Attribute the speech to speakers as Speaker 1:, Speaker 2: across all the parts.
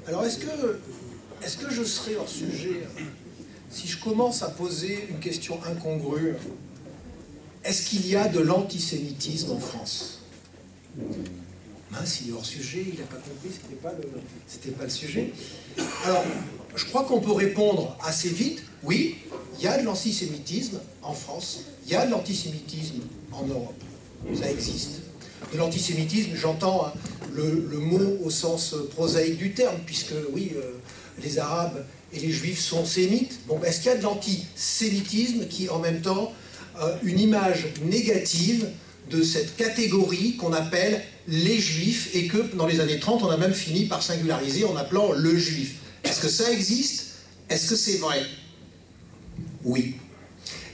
Speaker 1: Alors, est-ce que je serais hors sujet si je commence à poser une question incongrue? Est-ce qu'il y a de l'antisémitisme en France? Mince, il est hors sujet, il n'a pas compris, c'était pas le sujet. Alors, je crois qu'on peut répondre assez vite, oui, il y a de l'antisémitisme en France, il y a de l'antisémitisme en Europe, ça existe. De l'antisémitisme, j'entends le mot au sens prosaïque du terme, puisque oui, les Arabes et les Juifs sont sémites. Bon, est-ce qu'il y a de l'antisémitisme qui, en même temps, une image négative de cette catégorie qu'on appelle les Juifs, et que dans les années 30, on a même fini par singulariser en appelant le Juif. Est-ce que ça existe? Est-ce que c'est vrai? Oui.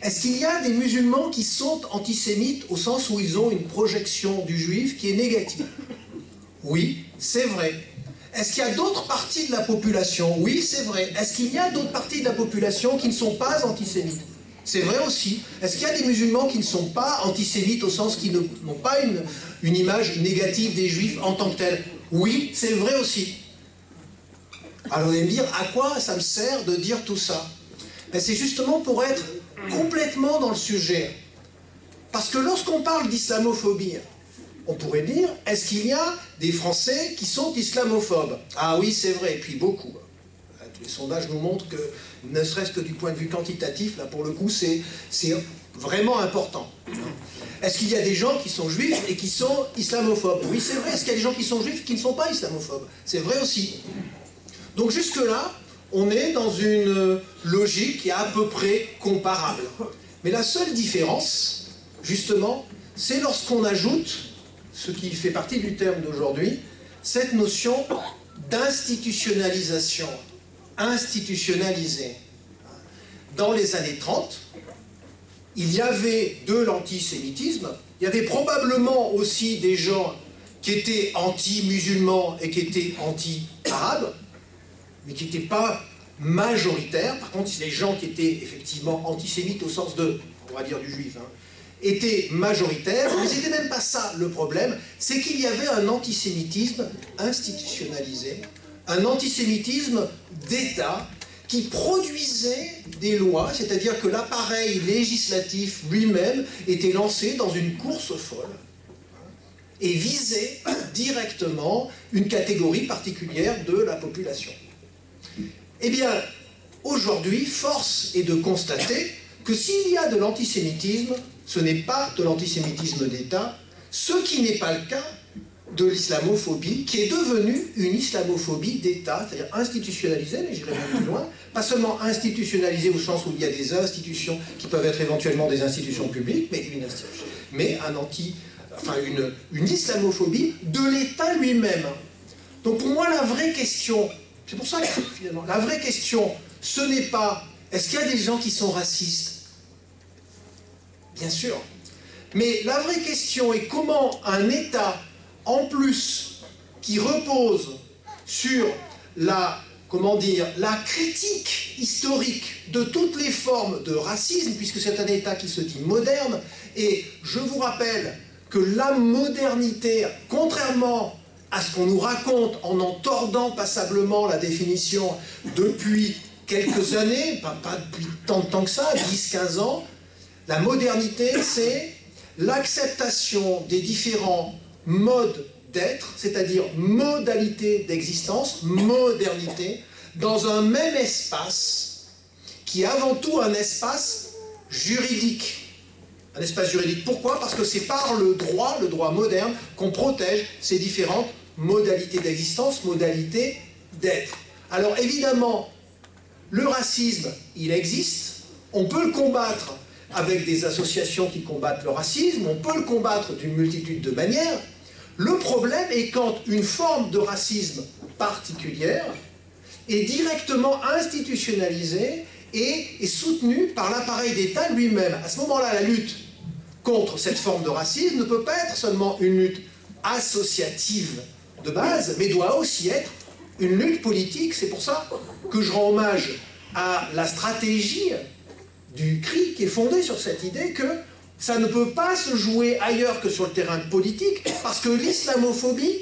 Speaker 1: Est-ce qu'il y a des musulmans qui sont antisémites au sens où ils ont une projection du Juif qui est négative? Oui, c'est vrai. Est-ce qu'il y a d'autres parties de la population? Oui, c'est vrai. Est-ce qu'il y a d'autres parties de la population qui ne sont pas antisémites? C'est vrai aussi. Est-ce qu'il y a des musulmans qui ne sont pas antisémites au sens qu'ils n'ont pas une image négative des Juifs en tant que tels? Oui, c'est vrai aussi. Alors vous allez me dire, à quoi ça me sert de dire tout ça? Ben, c'est justement pour être complètement dans le sujet. Parce que lorsqu'on parle d'islamophobie, on pourrait dire, est-ce qu'il y a des Français qui sont islamophobes? Ah oui, c'est vrai, et puis beaucoup. Les sondages nous montrent que, ne serait-ce que du point de vue quantitatif, là pour le coup, c'est vraiment important. Est-ce qu'il y a des gens qui sont juifs et qui sont islamophobes? Oui, c'est vrai. Est-ce qu'il y a des gens qui sont juifs qui ne sont pas islamophobes? C'est vrai aussi. Donc jusque-là, on est dans une logique qui est à peu près comparable. Mais la seule différence, justement, c'est lorsqu'on ajoute, ce qui fait partie du terme d'aujourd'hui, cette notion d'institutionnalisation. Institutionnalisé. Dans les années 30, il y avait de l'antisémitisme, il y avait probablement aussi des gens qui étaient anti-musulmans et qui étaient anti-arabes, mais qui n'étaient pas majoritaires. Par contre, les gens qui étaient effectivement antisémites au sens de, on va dire du juif, étaient majoritaires, mais c'était même pas ça le problème, c'est qu'il y avait un antisémitisme institutionnalisé, un antisémitisme d'État qui produisait des lois, c'est-à-dire que l'appareil législatif lui-même était lancé dans une course folle et visait directement une catégorie particulière de la population. Eh bien, aujourd'hui, force est de constater que s'il y a de l'antisémitisme, ce n'est pas de l'antisémitisme d'État, ce qui n'est pas le cas de l'islamophobie, qui est devenue une islamophobie d'État, c'est-à-dire institutionnalisée, mais j'irai même plus loin, pas seulement institutionnalisée au sens où il y a des institutions qui peuvent être éventuellement des institutions publiques, mais une islamophobie de l'État lui-même. Donc pour moi, la vraie question, c'est pour ça que finalement, la vraie question, ce n'est pas, est-ce qu'il y a des gens qui sont racistes? Bien sûr. Mais la vraie question est comment un État, en plus, qui repose sur la critique historique de toutes les formes de racisme, puisque c'est un État qui se dit moderne, et je vous rappelle que la modernité, contrairement à ce qu'on nous raconte en en tordant passablement la définition depuis quelques années, pas depuis tant de temps que ça, 10-15 ans, la modernité, c'est l'acceptation des différents modes d'être, c'est-à-dire modalité d'existence, modernité, dans un même espace qui est avant tout un espace juridique. Un espace juridique. Pourquoi? Parce que c'est par le droit moderne, qu'on protège ces différentes modalités d'existence, modalités d'être. Alors évidemment, le racisme, il existe, on peut le combattre avec des associations qui combattent le racisme, on peut le combattre d'une multitude de manières. Le problème est quand une forme de racisme particulière est directement institutionnalisée et est soutenue par l'appareil d'État lui-même. À ce moment-là, la lutte contre cette forme de racisme ne peut pas être seulement une lutte associative de base, mais doit aussi être une lutte politique. C'est pour ça que je rends hommage à la stratégie du CRI qui est fondée sur cette idée que ça ne peut pas se jouer ailleurs que sur le terrain politique, parce que l'islamophobie,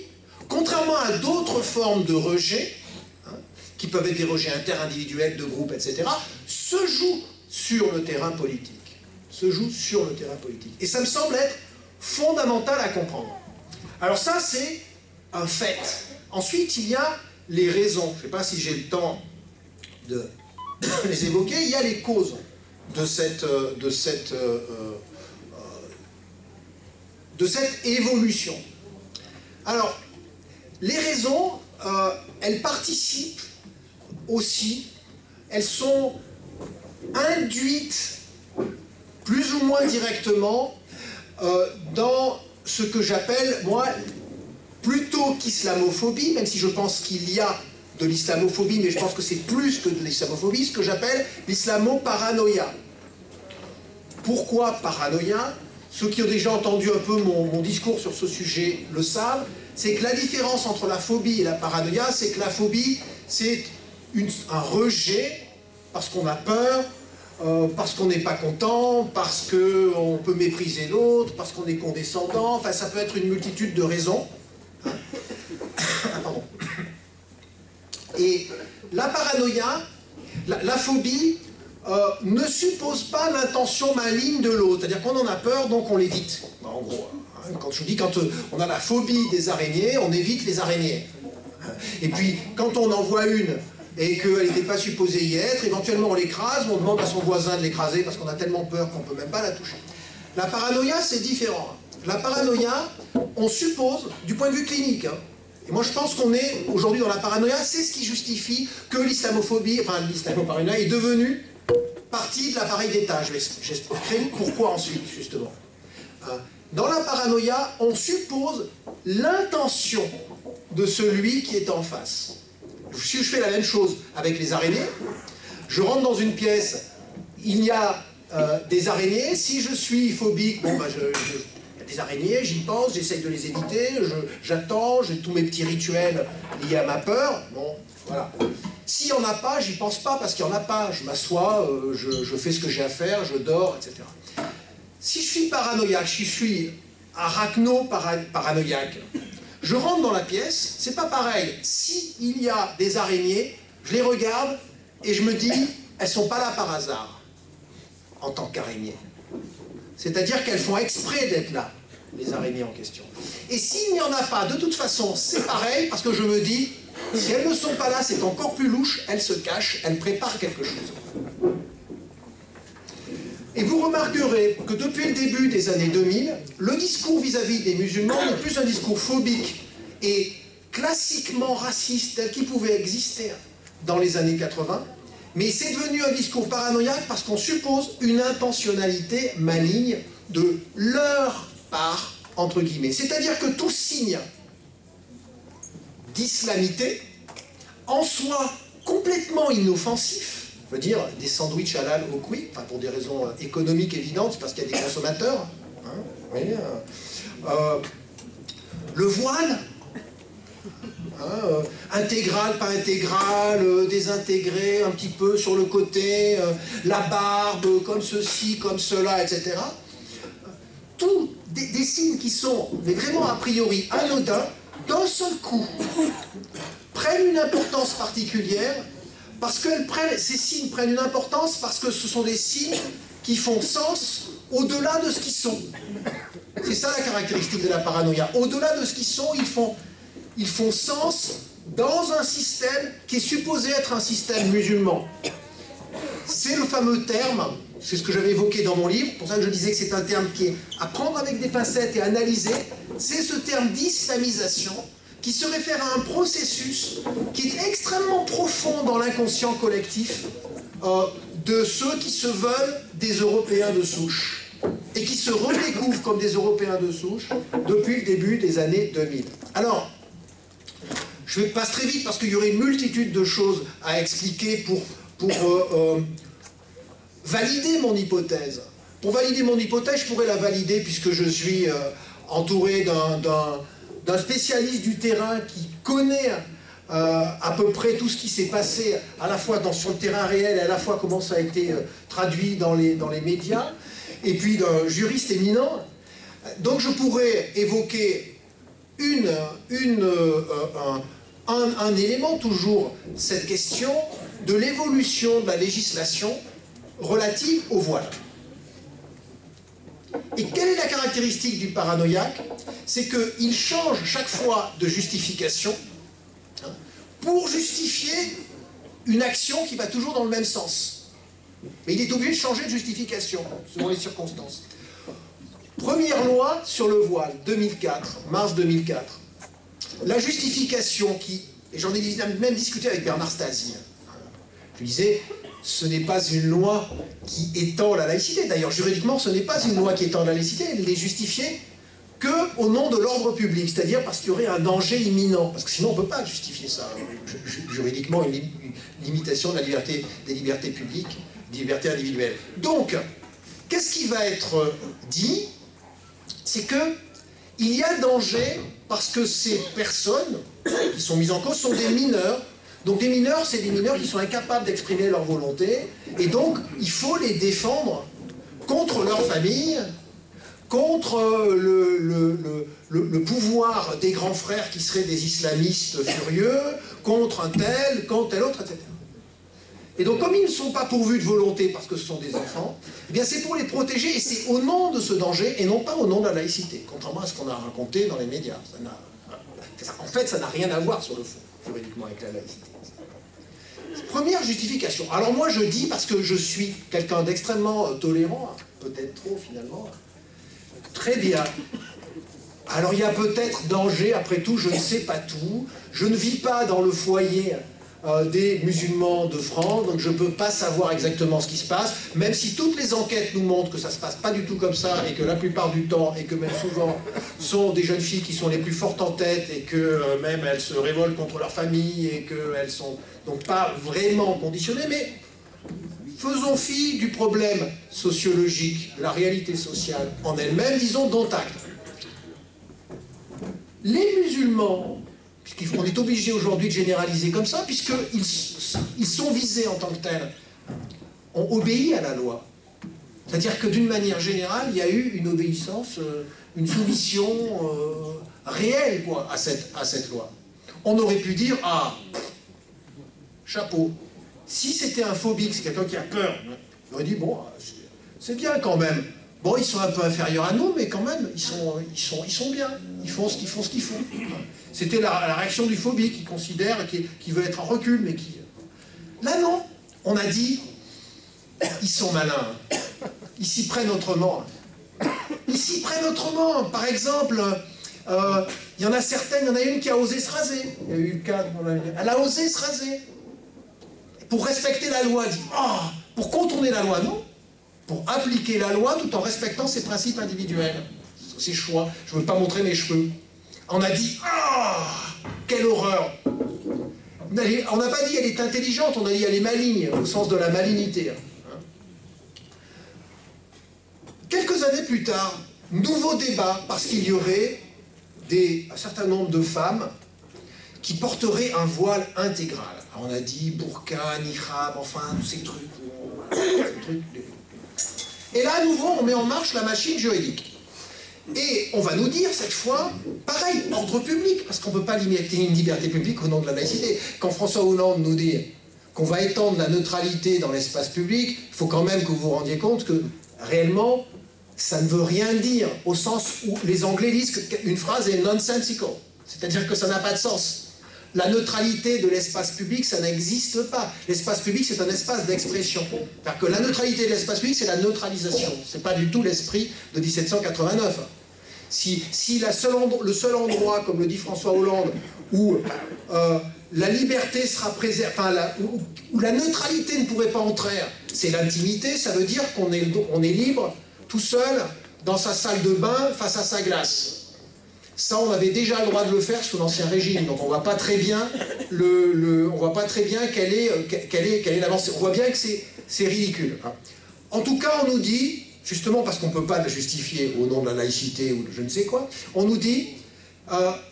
Speaker 1: contrairement à d'autres formes de rejet, peuvent être des rejets interindividuels, de groupes, etc., se jouent sur le terrain politique. Se jouent sur le terrain politique. Et ça me semble être fondamental à comprendre. Alors ça, c'est un fait. Ensuite, il y a les raisons. Je ne sais pas si j'ai le temps de les évoquer. Il y a les causes de cette évolution. Alors, les raisons, elles participent aussi, elles sont induites plus ou moins directement dans ce que j'appelle, moi, plutôt qu'islamophobie, même si je pense qu'il y a de l'islamophobie, mais je pense que c'est plus que de l'islamophobie, ce que j'appelle l'islamo-paranoïa. Pourquoi paranoïa? Ceux qui ont déjà entendu un peu mon discours sur ce sujet le savent, c'est que la différence entre la phobie et la paranoïa, c'est que la phobie, c'est un rejet, parce qu'on a peur, parce qu'on n'est pas content, parce qu'on peut mépriser l'autre, parce qu'on est condescendant, enfin ça peut être une multitude de raisons. Pardon. Et la paranoïa, la phobie, ne suppose pas l'intention maligne de l'autre, c'est-à-dire qu'on en a peur, donc on l'évite. En gros, hein, quand je vous dis, quand on a la phobie des araignées, on évite les araignées. Et puis, quand on en voit une et qu'elle n'était pas supposée y être, éventuellement on l'écrase, on demande à son voisin de l'écraser parce qu'on a tellement peur qu'on ne peut même pas la toucher. La paranoïa, c'est différent. La paranoïa, on suppose, du point de vue clinique, hein, et moi je pense qu'on est aujourd'hui dans la paranoïa, c'est ce qui justifie que l'islamophobie, enfin l'islamo-paranoïa est devenue partie de l'appareil d'État. J'expliquerai pourquoi ensuite, justement. Dans la paranoïa, on suppose l'intention de celui qui est en face. Si je fais la même chose avec les araignées, je rentre dans une pièce, il y a des araignées, si je suis phobique, bon, bah, il y a des araignées, j'y pense, j'essaye de les éviter, j'attends, j'ai tous mes petits rituels liés à ma peur, bon, voilà. S'il n'y en a pas, j'y pense pas parce qu'il n'y en a pas, je m'assois, je fais ce que j'ai à faire, je dors, etc. Si je suis paranoïaque, si je suis arachno-paranoïaque, je rentre dans la pièce, c'est pas pareil. S'il y a des araignées, je les regarde et je me dis, elles sont pas là par hasard, en tant qu'araignées. C'est-à-dire qu'elles font exprès d'être là, les araignées en question. Et s'il n'y en a pas, de toute façon, c'est pareil, parce que je me dis, si elles ne sont pas là, c'est encore plus louche, elles se cachent, elles préparent quelque chose. Et vous remarquerez que depuis le début des années 2000, le discours vis-à-vis des musulmans n'est plus un discours phobique et classiquement raciste tel qu'il pouvait exister dans les années 80, mais c'est devenu un discours paranoïaque parce qu'on suppose une intentionnalité maligne de leur part, entre guillemets. C'est-à-dire que tout signe d'islamité, en soi complètement inoffensif, je veux dire, des sandwichs halal au quick, enfin pour des raisons économiques évidentes, parce qu'il y a des consommateurs, hein, oui, le voile, hein, intégral, pas intégral, désintégré, un petit peu sur le côté, la barbe, comme ceci, comme cela, etc. Tous des signes qui sont, mais vraiment a priori anodins, d'un seul coup, prennent une importance particulière, parce que ces signes prennent une importance parce que ce sont des signes qui font sens au-delà de ce qu'ils sont. C'est ça la caractéristique de la paranoïa. Au-delà de ce qu'ils sont, ils font sens dans un système qui est supposé être un système musulman. C'est le fameux terme, c'est ce que j'avais évoqué dans mon livre, pour ça que je disais que c'est un terme qui est à prendre avec des pincettes et à analyser, c'est ce terme d'islamisation, qui se réfère à un processus qui est extrêmement profond dans l'inconscient collectif de ceux qui se veulent des Européens de souche et qui se redécouvrent comme des Européens de souche depuis le début des années 2000. Alors, je passe très vite parce qu'il y aurait une multitude de choses à expliquer pour valider mon hypothèse. Pour valider mon hypothèse, je pourrais la valider puisque je suis entouré d'un spécialiste du terrain qui connaît à peu près tout ce qui s'est passé, à la fois sur le terrain réel et à la fois comment ça a été traduit dans les médias, et puis d'un juriste éminent. Donc je pourrais évoquer un un élément toujours, cette question de l'évolution de la législation relative au voile. Et quelle est la caractéristique du paranoïaque? C'est qu'il change chaque fois de justification pour justifier une action qui va toujours dans le même sens. Mais il est obligé de changer de justification selon les circonstances. Première loi sur le voile, 2004, mars 2004. La justification qui, et j'en ai même discuté avec Bernard Stasi, je disais, ce n'est pas une loi qui étend la laïcité. D'ailleurs, juridiquement, ce n'est pas une loi qui étend la laïcité, elle n'est justifiée qu'au nom de l'ordre public, c'est-à-dire parce qu'il y aurait un danger imminent. Parce que sinon, on ne peut pas justifier ça. Juridiquement, une limitation de la liberté, des libertés publiques, des libertés individuelles. Donc, qu'est-ce qui va être dit? C'est qu'il y a danger parce que ces personnes qui sont mises en cause sont des mineurs. Donc des mineurs, c'est des mineurs qui sont incapables d'exprimer leur volonté, et donc il faut les défendre contre leur famille, contre le pouvoir des grands frères qui seraient des islamistes furieux, contre un tel autre, etc. Et donc comme ils ne sont pas pourvus de volonté parce que ce sont des enfants, eh bien c'est pour les protéger, et c'est au nom de ce danger, et non pas au nom de la laïcité, contrairement à ce qu'on a raconté dans les médias. En fait, ça n'a rien à voir sur le fond, juridiquement, avec la laïcité. Première justification. Alors moi je dis, parce que je suis quelqu'un d'extrêmement tolérant, peut-être trop finalement, très bien. Alors il y a peut-être danger, après tout, je ne sais pas tout, je ne vis pas dans le foyer des musulmans de France, donc je ne peux pas savoir exactement ce qui se passe, même si toutes les enquêtes nous montrent que ça ne se passe pas du tout comme ça, et que la plupart du temps, et que même souvent, sont des jeunes filles qui sont les plus fortes en tête, et que même elles se révoltent contre leur famille, et qu'elles sont donc pas vraiment conditionnées, mais faisons fi du problème sociologique, de la réalité sociale en elle-même, disons dont acte. Les musulmans, puisqu'on est obligé aujourd'hui de généraliser comme ça, puisqu'ils sont visés en tant que tels, ont obéi à la loi. C'est-à-dire que d'une manière générale, il y a eu une obéissance, une soumission réelle quoi, à cette loi. On aurait pu dire, ah, chapeau, si c'était un phobique, c'est quelqu'un qui a peur, on aurait dit, bon, c'est bien quand même. Bon, ils sont un peu inférieurs à nous, mais quand même, ils sont bien. Ils font ce qu'ils font. C'était la réaction du phobie qui considère, qui veut être en recul, mais qui... Là, non. On a dit, ils sont malins. Ils s'y prennent autrement. Ils s'y prennent autrement. Par exemple, il y en a certaines, il y en a une qui a osé se raser. Il y a eu le cas, elle a osé se raser. Pour respecter la loi, dit, oh, pour contourner la loi, non. Pour appliquer la loi tout en respectant ses principes individuels, ses choix. Je ne veux pas montrer mes cheveux. On a dit, ah, quelle horreur. On n'a pas dit elle est intelligente, on a dit elle est maligne, au sens de la malignité. Quelques années plus tard, nouveau débat, parce qu'il y aurait un certain nombre de femmes qui porteraient un voile intégral. Alors on a dit burqa, niqab, enfin tous ces trucs. Et là, à nouveau, on met en marche la machine juridique. Et on va nous dire, cette fois, pareil, ordre public, parce qu'on ne peut pas limiter une liberté publique au nom de la laïcité. Quand François Hollande nous dit qu'on va étendre la neutralité dans l'espace public, il faut quand même que vous vous rendiez compte que, réellement, ça ne veut rien dire, au sens où les Anglais disent qu'une phrase est nonsensical. C'est-à-dire que ça n'a pas de sens. La neutralité de l'espace public, ça n'existe pas. L'espace public, c'est un espace d'expression. C'est-à-dire que la neutralité de l'espace public, c'est la neutralisation. Ce n'est pas du tout l'esprit de 1789. Si le seul endroit, comme le dit François Hollande, où la liberté sera préservée, enfin, où la neutralité ne pourrait pas entrer, c'est l'intimité, ça veut dire qu'on est libre, tout seul, dans sa salle de bain, face à sa glace. Ça, on avait déjà le droit de le faire sous l'Ancien Régime, donc on voit pas très bien on voit pas très bien quelle est l'avancée. On voit bien que c'est ridicule. En tout cas, on nous dit, justement parce qu'on ne peut pas la justifier au nom de la laïcité ou de je ne sais quoi, on nous dit,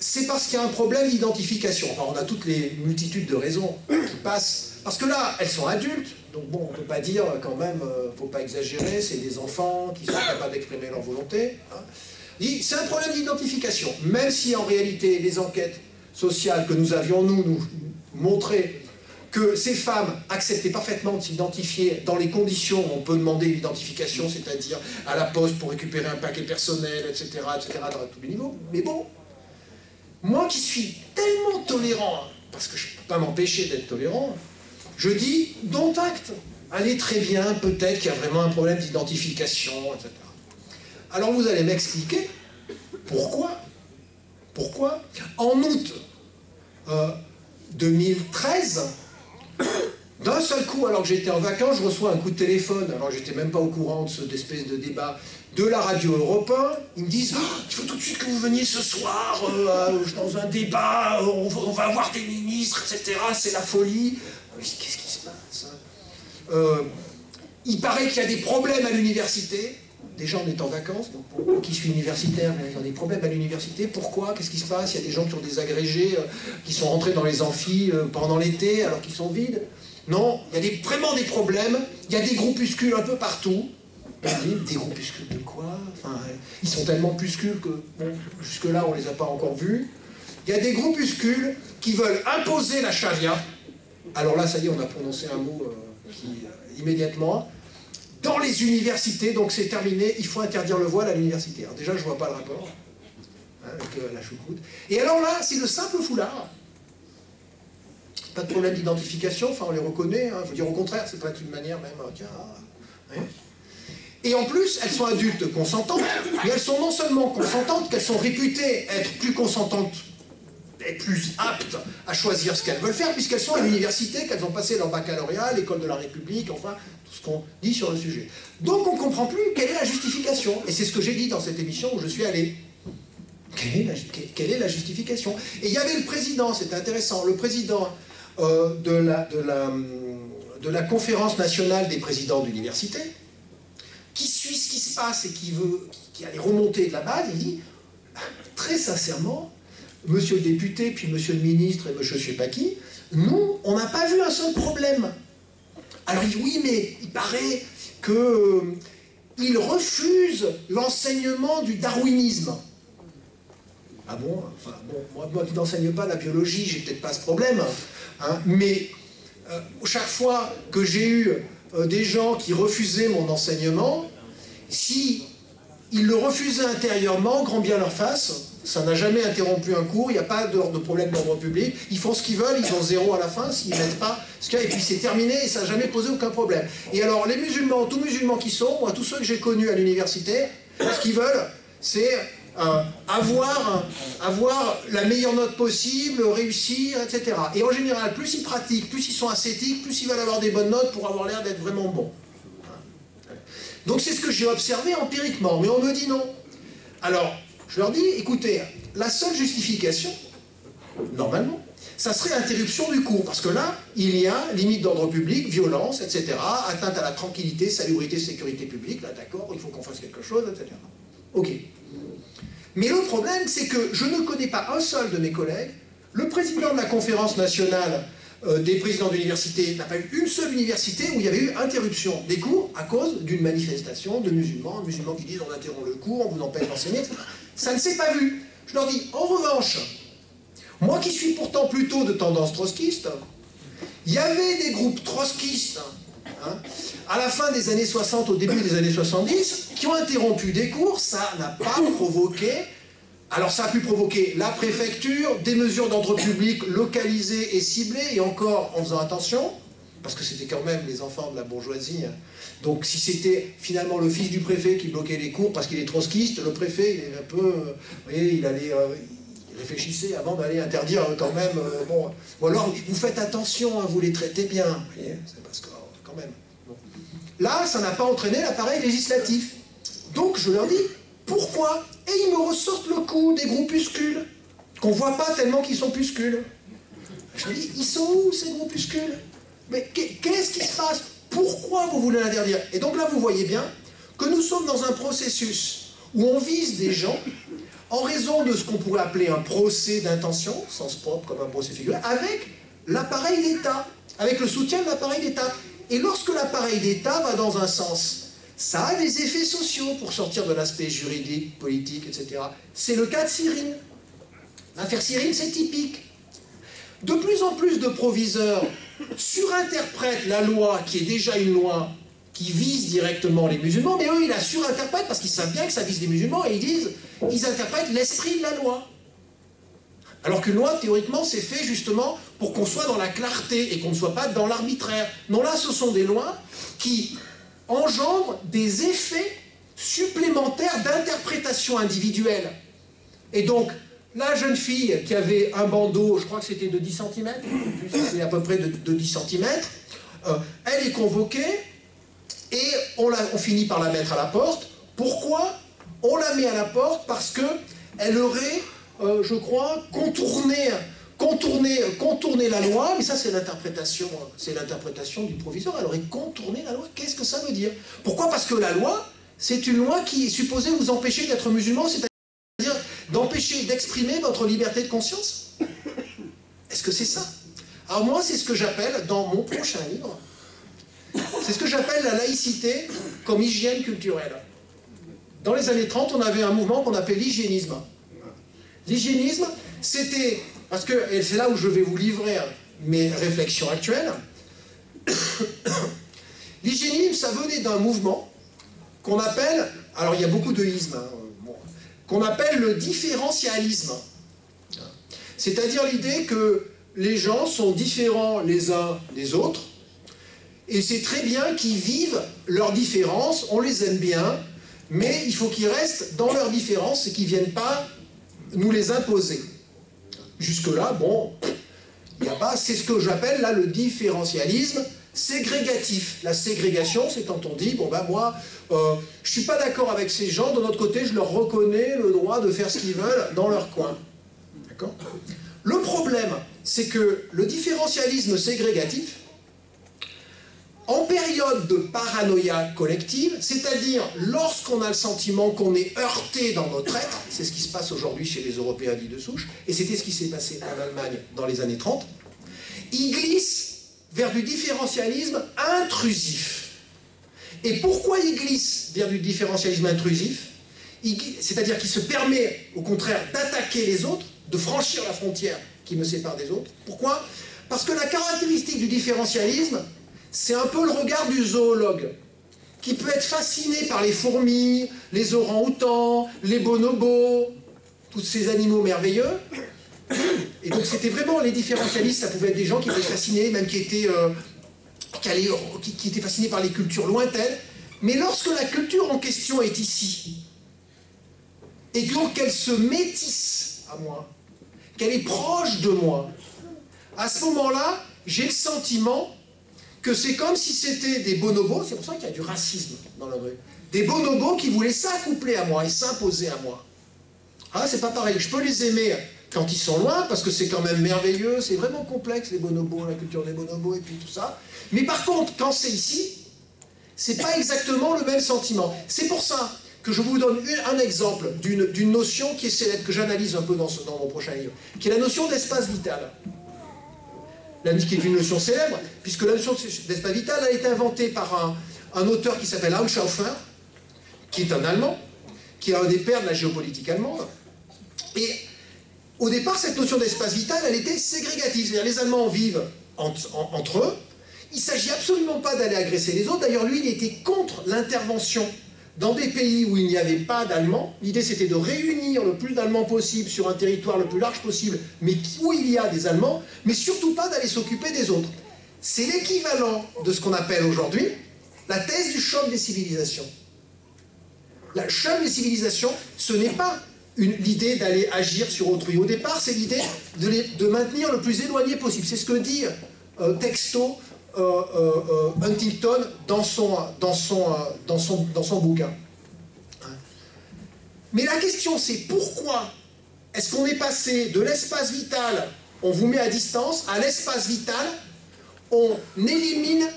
Speaker 1: c'est parce qu'il y a un problème d'identification. Enfin, on a toutes les multitudes de raisons qui passent, parce que là, elles sont adultes, donc bon, on ne peut pas dire quand même, faut pas exagérer, c'est des enfants qui sont capables d'exprimer leur volonté, hein. C'est un problème d'identification, même si en réalité les enquêtes sociales que nous avions, nous montré que ces femmes acceptaient parfaitement de s'identifier dans les conditions où on peut demander l'identification, c'est-à-dire à la poste pour récupérer un paquet personnel, etc., dans tous les niveaux. Mais bon, moi qui suis tellement tolérant, parce que je ne peux pas m'empêcher d'être tolérant, je dis, dont acte. Allez, très bien, peut-être qu'il y a vraiment un problème d'identification, etc. Alors vous allez m'expliquer pourquoi. Pourquoi en août 2013, d'un seul coup, alors que j'étais en vacances, je reçois un coup de téléphone, alors j'étais même pas au courant de cette espèce de débat de la radio Europe 1, ils me disent il faut tout de suite que vous veniez ce soir dans un débat, on va avoir des ministres, etc. C'est la folie. Je dis qu'est-ce qui se passe il paraît qu'il y a des problèmes à l'université. Déjà, on est en vacances, donc pour moi qui suis universitaire, il y a des problèmes à l'université. Pourquoi? Qu'est-ce qui se passe? Il y a des gens qui ont des agrégés, qui sont rentrés dans les amphis pendant l'été, alors qu'ils sont vides. Non, il y a vraiment des problèmes. Il y a des groupuscules un peu partout. Des groupuscules de quoi? Enfin, ils sont tellement puscules que, bon, jusque-là, on ne les a pas encore vus. Il y a des groupuscules qui veulent imposer la charia. Alors là, ça y est, on a prononcé un mot immédiatement. Dans les universités, donc c'est terminé, il faut interdire le voile à l'université. Alors déjà, je ne vois pas le rapport, avec la choucroute. Et alors là, c'est le simple foulard. Pas de problème d'identification, enfin on les reconnaît, je veux dire au contraire, c'est pas une manière même, tiens, hein. Et en plus, elles sont adultes consentantes, mais elles sont non seulement consentantes, qu'elles sont réputées être plus consentantes, être plus aptes à choisir ce qu'elles veulent faire, puisqu'elles sont à l'université, qu'elles ont passé leur baccalauréat, l'école de la République, enfin, tout ce qu'on dit sur le sujet. Donc on ne comprend plus quelle est la justification. Et c'est ce que j'ai dit dans cette émission où je suis allé. Quelle est la justification? Et il y avait le président, c'était intéressant, le président de la conférence nationale des présidents d'université, qui suit ce qui se passe et qui allait remonter de la base, il dit, très sincèrement, monsieur le député, puis monsieur le ministre et monsieur je sais pas qui, nous, on n'a pas vu un seul problème. Alors il dit, oui, mais il paraît qu'il refuse l'enseignement du darwinisme. Ah bon? Enfin, bon, moi qui n'enseigne pas la biologie, j'ai peut-être pas ce problème, hein, mais chaque fois que j'ai eu des gens qui refusaient mon enseignement, si ils le refusaient intérieurement, grand bien leur face, ça n'a jamais interrompu un cours, il n'y a pas de problème d'ordre public, ils font ce qu'ils veulent, ils ont 0 à la fin, s'ils ne mettent pas ce qu'il y a, et puis c'est terminé, et ça n'a jamais posé aucun problème. Et alors les musulmans, tous musulmans qui sont, moi tous ceux que j'ai connus à l'université, ce qu'ils veulent, c'est avoir la meilleure note possible, réussir, etc. Et en général, plus ils pratiquent, plus ils sont ascétiques, plus ils veulent avoir des bonnes notes pour avoir l'air d'être vraiment bons. Donc c'est ce que j'ai observé empiriquement, mais on me dit non. Alors, je leur dis, écoutez, la seule justification, normalement, ça serait interruption du cours, parce que là, il y a limite d'ordre public, violence, etc., atteinte à la tranquillité, salubrité, sécurité publique, là d'accord, il faut qu'on fasse quelque chose, etc. Ok. Mais le problème, c'est que je ne connais pas un seul de mes collègues, le président de la conférence nationale des présidents d'université n'a pas eu une seule université où il y avait eu interruption des cours à cause d'une manifestation de musulmans qui disent on interrompt le cours, on vous empêche d'enseigner, etc. Ça ne s'est pas vu. Je leur dis, en revanche, moi qui suis pourtant plutôt de tendance trotskiste, il y avait des groupes trotskistes, hein, à la fin des années 60, au début des années 70, qui ont interrompu des cours, ça n'a pas provoqué... Alors ça a pu provoquer la préfecture, des mesures d'ordre public localisées et ciblées, et encore en faisant attention, parce que c'était quand même les enfants de la bourgeoisie. Donc si c'était finalement le fils du préfet qui bloquait les cours parce qu'il est trotskiste, le préfet, il est un peu... vous voyez, il réfléchissait avant d'aller interdire quand même... bon. Ou alors, vous faites attention, hein, vous les traitez bien. Vous voyez, c'est parce que, quand même... Bon. Là, ça n'a pas entraîné l'appareil législatif. Donc je leur dis... Pourquoi? Et ils me ressortent le coup des groupuscules, qu'on ne voit pas tellement qu'ils sont puscules. Je me dis, ils sont où ces groupuscules? Mais qu'est-ce qui se passe? Pourquoi vous voulez l'interdire? Et donc là, vous voyez bien que nous sommes dans un processus où on vise des gens en raison de ce qu'on pourrait appeler un procès d'intention, sens propre comme un procès figuré, avec l'appareil d'État, avec le soutien de l'appareil d'État. Et lorsque l'appareil d'État va dans un sens, ça a des effets sociaux pour sortir de l'aspect juridique, politique, etc. C'est le cas de Cyrine. L'affaire Cyrine, c'est typique. De plus en plus de proviseurs surinterprètent la loi, qui est déjà une loi qui vise directement les musulmans, mais eux, ils la surinterprètent parce qu'ils savent bien que ça vise les musulmans, et ils interprètent l'esprit de la loi. Alors qu'une loi, théoriquement, c'est fait justement pour qu'on soit dans la clarté et qu'on ne soit pas dans l'arbitraire. Non, là, ce sont des lois qui engendrent des effets supplémentaires d'interprétation individuelle. Et donc, la jeune fille qui avait un bandeau, je crois que c'était de 10 cm, c'est à peu près de 10 cm, elle est convoquée et on finit par la mettre à la porte. Pourquoi on la met à la porte? Parce qu'elle aurait, je crois, contourné la loi, mais ça c'est l'interprétation du proviseur. Elle aurait contourné la loi. Qu'est-ce que ça veut dire? Pourquoi? Parce que la loi, c'est une loi qui est supposée vous empêcher d'être musulman, c'est-à-dire d'empêcher d'exprimer votre liberté de conscience. Est-ce que c'est ça? Alors moi, c'est ce que j'appelle, dans mon prochain livre, c'est ce que j'appelle la laïcité comme hygiène culturelle. Dans les années 30, on avait un mouvement qu'on appelait l'hygiénisme. L'hygiénisme, c'était... Parce que, et c'est là où je vais vous livrer mes réflexions actuelles, l'hygiénisme, ça venait d'un mouvement qu'on appelle, alors il y a beaucoup de ismes, qu'on appelle le différentialisme. C'est-à-dire l'idée que les gens sont différents les uns des autres, et c'est très bien qu'ils vivent leurs différences, on les aime bien, mais il faut qu'ils restent dans leurs différences et qu'ils ne viennent pas nous les imposer. Jusque-là, bon, il n'y a pas, c'est ce que j'appelle là le différentialisme ségrégatif. La ségrégation, c'est quand on dit, bon ben moi, je ne suis pas d'accord avec ces gens, de notre côté, je leur reconnais le droit de faire ce qu'ils veulent dans leur coin. D'accord ? Le problème, c'est que le différentialisme ségrégatif, en période de paranoïa collective, c'est-à-dire lorsqu'on a le sentiment qu'on est heurté dans notre être, c'est ce qui se passe aujourd'hui chez les Européens dits de souche, et c'était ce qui s'est passé en Allemagne dans les années 30, il glisse vers du différentialisme intrusif. Et pourquoi il glisse vers du différentialisme intrusif? C'est-à-dire qu'il se permet, au contraire, d'attaquer les autres, de franchir la frontière qui me sépare des autres. Pourquoi? Parce que la caractéristique du différentialisme, c'est un peu le regard du zoologue, qui peut être fasciné par les fourmis, les orang-outans, les bonobos, tous ces animaux merveilleux. Et donc c'était vraiment les différentialistes, ça pouvait être des gens qui étaient fascinés, même qui étaient fascinés par les cultures lointaines. Mais lorsque la culture en question est ici, et donc qu'elle se métisse à moi, qu'elle est proche de moi, à ce moment-là, j'ai le sentiment que c'est comme si c'était des bonobos, c'est pour ça qu'il y a du racisme dans la rue, des bonobos qui voulaient s'accoupler à moi et s'imposer à moi. Ah, c'est pas pareil, je peux les aimer quand ils sont loin, parce que c'est quand même merveilleux, c'est vraiment complexe les bonobos, la culture des bonobos et puis tout ça. Mais par contre, quand c'est ici, c'est pas exactement le même sentiment. C'est pour ça que je vous donne un exemple d'une notion qui est célèbre, que j'analyse un peu dans mon prochain livre, qui est la notion d'espace vital. Qui est une notion célèbre, puisque la notion d'espace vital a été inventée par un auteur qui s'appelle Haushofer, qui est un Allemand, qui est un des pères de la géopolitique allemande. Et au départ, cette notion d'espace vital, elle était ségrégative. C'est-à-dire les Allemands vivent entre eux. Il ne s'agit absolument pas d'aller agresser les autres. D'ailleurs, lui, il était contre l'intervention dans des pays où il n'y avait pas d'Allemands. L'idée, c'était de réunir le plus d'Allemands possible sur un territoire le plus large possible, mais où il y a des Allemands, mais surtout pas d'aller s'occuper des autres. C'est l'équivalent de ce qu'on appelle aujourd'hui la thèse du choc des civilisations. Le choc des civilisations, ce n'est pas l'idée d'aller agir sur autrui. Au départ, c'est l'idée de maintenir le plus éloigné possible. C'est ce que dit texto Huntington dans son bouquin. Mais la question, c'est pourquoi est-ce qu'on est passé de l'espace vital, on vous met à distance, à l'espace vital, on élimine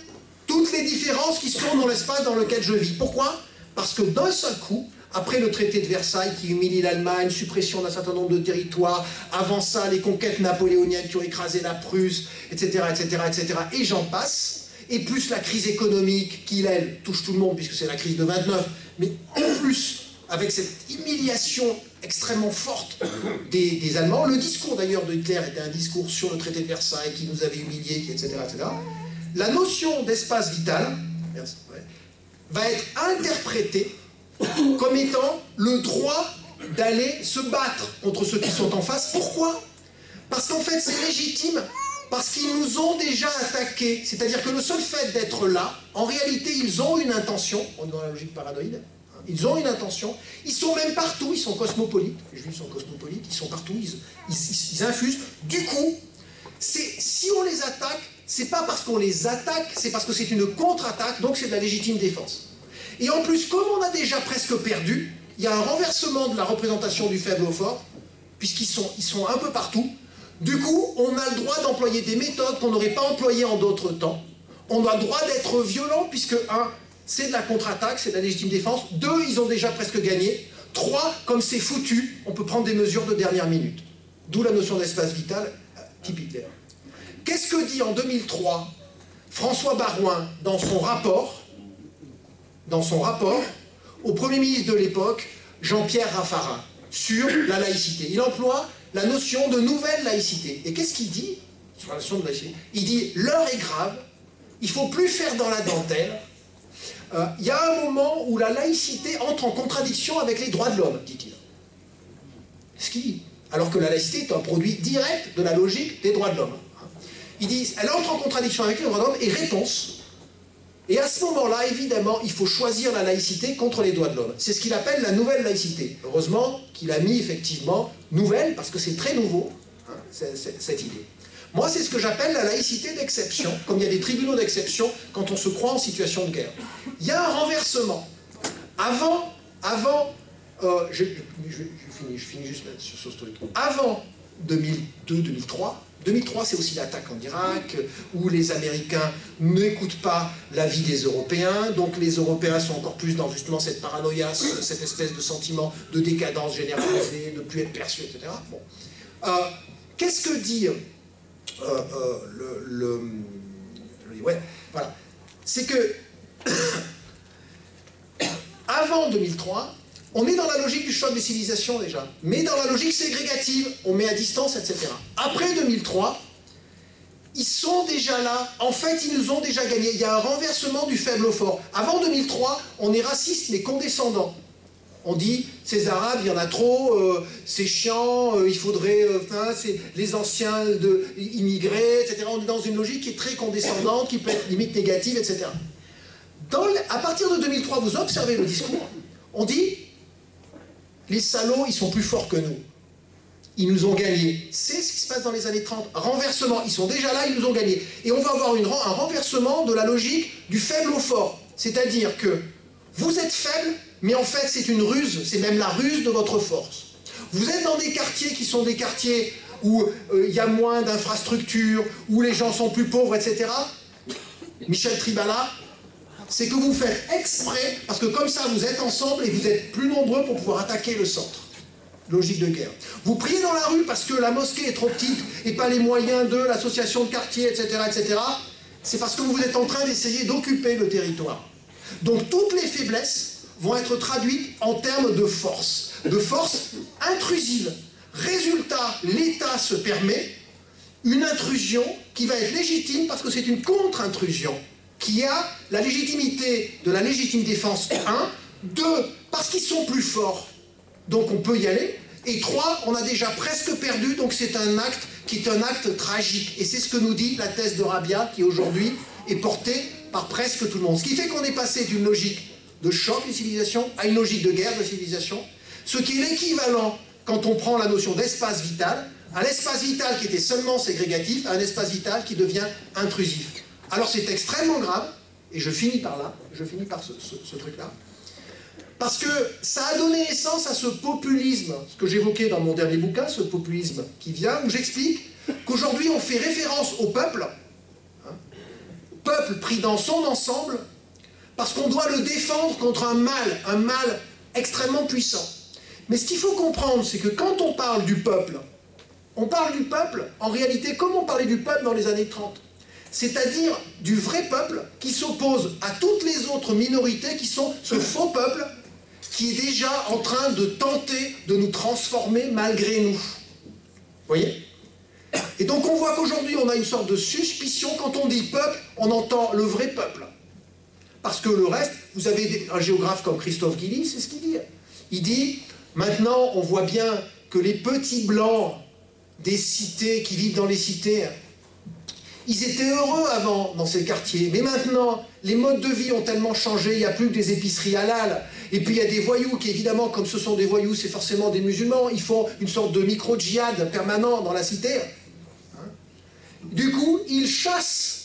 Speaker 1: toutes les différences qui sont dans l'espace dans lequel je vis. Pourquoi? Parce que d'un seul coup, après le traité de Versailles qui humilie l'Allemagne, suppression d'un certain nombre de territoires, avant ça, les conquêtes napoléoniennes qui ont écrasé la Prusse, etc., etc., etc., et j'en passe, et plus la crise économique qui, elle, touche tout le monde, puisque c'est la crise de 29, mais en plus, avec cette humiliation extrêmement forte des Allemands. Le discours d'ailleurs de Hitler était un discours sur le traité de Versailles qui nous avait humiliés, etc., etc. La notion d'espace vital va être interprétée comme étant le droit d'aller se battre contre ceux qui sont en face. Pourquoi? Parce qu'en fait c'est légitime, parce qu'ils nous ont déjà attaqués. C'est-à-dire que le seul fait d'être là, en réalité ils ont une intention, on est dans la logique paranoïde, ils ont une intention, ils sont même partout, ils sont cosmopolites, les juifs sont cosmopolites, ils sont partout, ils infusent. Du coup, si on les attaque, c'est pas parce qu'on les attaque, c'est parce que c'est une contre-attaque, donc c'est de la légitime défense. Et en plus, comme on a déjà presque perdu, il y a un renversement de la représentation du faible au fort, puisqu'ils sont un peu partout. Du coup, on a le droit d'employer des méthodes qu'on n'aurait pas employées en d'autres temps. On a le droit d'être violent, puisque 1, c'est de la contre-attaque, c'est de la légitime défense. 2, ils ont déjà presque gagné. 3, comme c'est foutu, on peut prendre des mesures de dernière minute. D'où la notion d'espace vital, type Hitler. Qu'est-ce que dit en 2003 François Baroin dans son rapport au Premier ministre de l'époque, Jean-Pierre Raffarin, sur la laïcité? Il emploie la notion de nouvelle laïcité. Et qu'est-ce qu'il dit sur la notion de laïcité? Il dit « l'heure est grave, il ne faut plus faire dans la dentelle. Il y a un moment où la laïcité entre en contradiction avec les droits de l'homme, dit-il. » Ce qu'il dit. Alors que la laïcité est un produit direct de la logique des droits de l'homme. Il dit, elle entre en contradiction avec les droits de l'homme, et réponse. Et à ce moment-là, évidemment, il faut choisir la laïcité contre les droits de l'homme. C'est ce qu'il appelle la nouvelle laïcité. Heureusement qu'il a mis effectivement nouvelle, parce que c'est très nouveau, hein, cette idée. Moi, c'est ce que j'appelle la laïcité d'exception, comme il y a des tribunaux d'exception quand on se croit en situation de guerre. Il y a un renversement. Je finis juste là, sur ce truc. Avant 2002-2003, 2003, c'est aussi l'attaque en Irak, où les Américains n'écoutent pas l'avis des Européens, donc les Européens sont encore plus dans justement cette paranoïa, cette espèce de sentiment de décadence généralisée, de ne plus être perçu, etc. Bon. Qu'est-ce que dit ouais, voilà. C'est que avant 2003, on est dans la logique du choc des civilisations déjà, mais dans la logique ségrégative, on met à distance, etc. Après 2003, ils sont déjà là, en fait ils nous ont déjà gagné, il y a un renversement du faible au fort. Avant 2003, on est raciste mais condescendant. On dit, ces Arabes, il y en a trop, c'est chiant, il faudrait, c'est les anciens immigrés, etc. On est dans une logique qui est très condescendante, qui peut être limite négative, etc. À partir de 2003, vous observez le discours, on dit, les salauds, ils sont plus forts que nous. Ils nous ont gagnés. C'est ce qui se passe dans les années 30. Renversement, ils sont déjà là, ils nous ont gagnés. Et on va avoir un renversement de la logique du faible au fort. C'est-à-dire que vous êtes faible, mais en fait c'est une ruse, c'est même la ruse de votre force. Vous êtes dans des quartiers qui sont des quartiers où il y a moins d'infrastructures, où les gens sont plus pauvres, etc. Michel Tribala, c'est que vous faites exprès, parce que comme ça vous êtes ensemble et vous êtes plus nombreux pour pouvoir attaquer le centre. Logique de guerre. Vous priez dans la rue parce que la mosquée est trop petite et pas les moyens de l'association de quartier, etc., etc. C'est parce que vous êtes en train d'essayer d'occuper le territoire. Donc toutes les faiblesses vont être traduites en termes de force intrusive. Résultat, l'État se permet une intrusion qui va être légitime parce que c'est une contre-intrusion qui a la légitimité de la légitime défense 1, 2, parce qu'ils sont plus forts, donc on peut y aller, et 3, on a déjà presque perdu, donc c'est un acte qui est un acte tragique. Et c'est ce que nous dit la thèse de Rabia, qui aujourd'hui est portée par presque tout le monde. Ce qui fait qu'on est passé d'une logique de choc des civilisations à une logique de guerre de civilisation, ce qui est l'équivalent, quand on prend la notion d'espace vital, à l'espace vital qui était seulement ségrégatif, à un espace vital qui devient intrusif. Alors c'est extrêmement grave, et je finis par là, je finis par ce truc-là, parce que ça a donné naissance à ce populisme, ce que j'évoquais dans mon dernier bouquin, ce populisme qui vient, où j'explique qu'aujourd'hui on fait référence au peuple, peuple pris dans son ensemble, parce qu'on doit le défendre contre un mal extrêmement puissant. Mais ce qu'il faut comprendre, c'est que quand on parle du peuple, en réalité, comme on parlait du peuple dans les années 30, c'est-à-dire du vrai peuple qui s'oppose à toutes les autres minorités qui sont ce faux peuple qui est déjà en train de tenter de nous transformer malgré nous. Vous voyez? Et donc on voit qu'aujourd'hui on a une sorte de suspicion. Quand on dit peuple, on entend le vrai peuple. Parce que le reste, vous avez un géographe comme Christophe Guilly, c'est ce qu'il dit. Il dit, maintenant on voit bien que les petits blancs des cités, qui vivent dans les cités, ils étaient heureux avant dans ces quartiers, mais maintenant les modes de vie ont tellement changé, il n'y a plus que des épiceries halal, et puis il y a des voyous qui évidemment, comme ce sont des voyous, c'est forcément des musulmans, ils font une sorte de micro-djihad permanent dans la cité. Du coup, ils chassent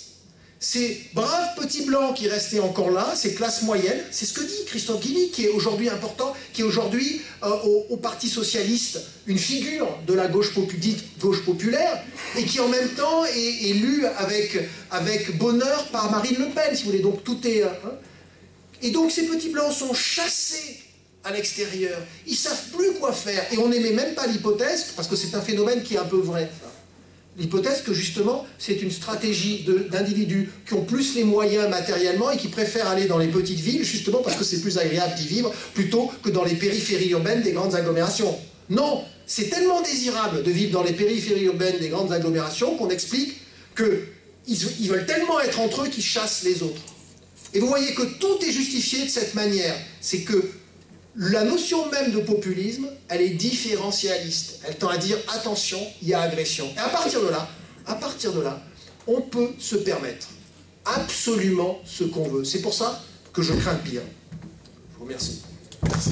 Speaker 1: ces braves petits blancs qui restaient encore là, ces classes moyennes. C'est ce que dit Christophe Guilly, qui est aujourd'hui important, qui est aujourd'hui au Parti Socialiste une figure de la gauche populaire, et qui en même temps est élu avec bonheur par Marine Le Pen, si vous voulez. Donc tout est... Et donc ces petits blancs sont chassés à l'extérieur. Ils ne savent plus quoi faire. Et on n'émet même pas l'hypothèse, parce que c'est un phénomène qui est un peu vrai. L'hypothèse que justement, c'est une stratégie d'individus qui ont plus les moyens matériellement et qui préfèrent aller dans les petites villes, justement parce que c'est plus agréable d'y vivre, plutôt que dans les périphéries urbaines des grandes agglomérations. Non, c'est tellement désirable de vivre dans les périphéries urbaines des grandes agglomérations qu'on explique qu'ils veulent tellement être entre eux qu'ils chassent les autres. Et vous voyez que tout est justifié de cette manière. C'est que la notion même de populisme, elle est différentialiste. Elle tend à dire, attention, il y a agression. Et à partir de là, on peut se permettre absolument ce qu'on veut. C'est pour ça que je crains le pire. Je vous remercie.
Speaker 2: Merci.